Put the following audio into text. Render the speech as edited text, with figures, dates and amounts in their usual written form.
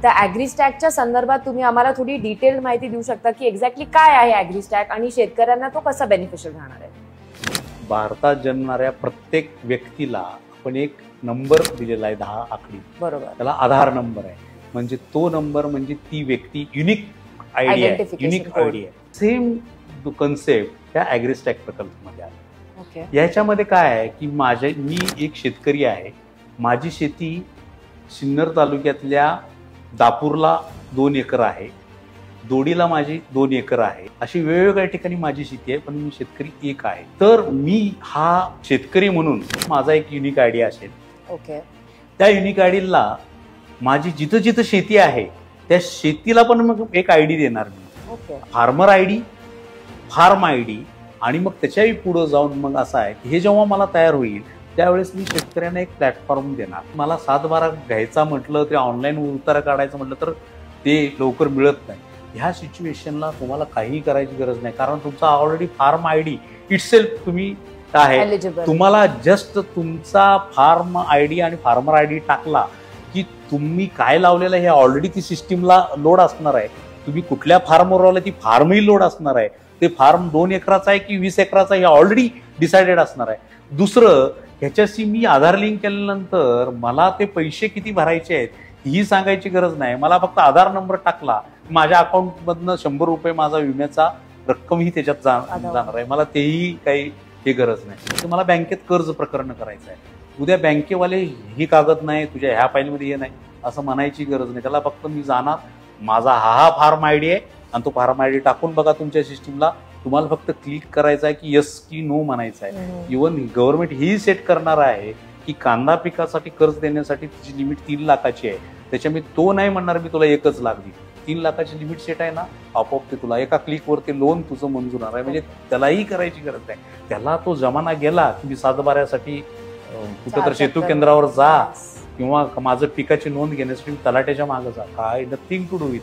त्या ॲग्रीस्टॅकच्या संदर्भात तुम्ही आम्हाला थोडी डिटेल्ड माहिती देऊ शकता की एक्झॅक्टली काय आहे ॲग्रीस्टॅक आणि शेतकऱ्यांना तो कसा बेनिफिशियल राहणार आहे? भारतात जन्मणाऱ्या प्रत्येक व्यक्तीला आपण एक नंबर दिलेला आहे 10 आकडी, बरोबर, त्याला आधार नंबर आहे. म्हणजे तो नंबर म्हणजे ती व्यक्ती युनिक आयडी आहे, युनिक आयडी आहे. सेम कन्सेप्ट त्या ॲग्रीस्टॅक प्रकल्पामध्ये आहे. याच्यामध्ये काय आहे की मी एक शेतकरी आहे. माझी शेती सिन्नर तालुक्यातल्या दापूरला 2 एकर आहे, दोडीला माझी 2 एकर आहे. अशी वेगवेगळ्या ठिकाणी माझी शेती आहे, पण मी शेतकरी एक आहे. तर मी हा शेतकरी म्हणून माझा एक युनिक आयडी असेल. ओके. त्या युनिक आयडीला माझी जिथं जिथं शेती आहे त्या शेतीला पण मग एक आयडी देणार मी. Okay. Farmer ID, farm ID आणि मग त्याच्याही पुढे जाऊन मग असं आहे की हे जेव्हा मला तयार होईल त्यावेळेस मी शेतकऱ्यांना एक प्लॅटफॉर्म देणार. मला 7/12 घ्यायचा म्हटलं, ते ऑनलाईन उतारा काढायचं म्हटलं तर ते लवकर मिळत नाही. ह्या सिच्युएशनला तुम्हाला काहीही करायची गरज नाही, कारण तुमचा ऑलरेडी फार्म आयडी इटसेल्फ तुम्ही आहे. तुम्हाला जस्ट तुमचा फार्म आयडी आणि फार्मर आयडी टाकला की तुम्ही काय लावलेलं आहे हे ऑलरेडी ती सिस्टीमला लोड असणार आहे. तुम्ही कुठल्या फार्मवर आला ती फार्मही लोड असणार आहे. ते फार्म 2 एकराचा आहे की 20 एकराचा हे ऑलरेडी डिसाइडेड असणार आहे. दुसरं, ह्याच्याशी मी आधार लिंक केल्यानंतर मला ते पैसे किती भरायचे आहेत ही सांगायची गरज नाही. मला फक्त आधार नंबर टाकला, माझ्या अकाउंटमधनं 100 रुपये माझा विम्याचा रक्कमही त्याच्यात जाणार आहे. मला तेही काही हे गरज नाही. मला बँकेत कर्ज प्रकरण करायचं आहे, उद्या बँकेवाले ही कागद नाही, तुझ्या ह्या फाईलमध्ये हे नाही असं म्हणायची गरज नाही. त्याला फक्त मी जाणार, माझा हा फार्म आयडी आहे आणि तो फार्म आयडी टाकून बघा तुमच्या सिस्टीमला. तुम्हाला फक्त क्लिक करायचं आहे की यस की नो म्हणायचं आहे. इव्हन गव्हर्नमेंट ही सेट करणार आहे की कांदा पिकासाठी कर्ज देण्यासाठी तिची लिमिट 3 लाखाची आहे. त्याच्यामुळे तो नाही म्हणणार मी तुला 1 लाख देईल. 3 लाखाची लिमिट सेट आहे ना, आपोआप ते तुला एका क्लिकवर ते लोन तुझं मंजूर आहे. म्हणजे त्यालाही करायची गरज नाही. त्याला तो जमाना गेला की मी 7/12साठी कुठं तर सेतू केंद्रावर जा किंवा माझं पिकाची नोंद घेण्यासाठी तलाट्याच्या मागे जा. काय नथिंग टू डू विथ.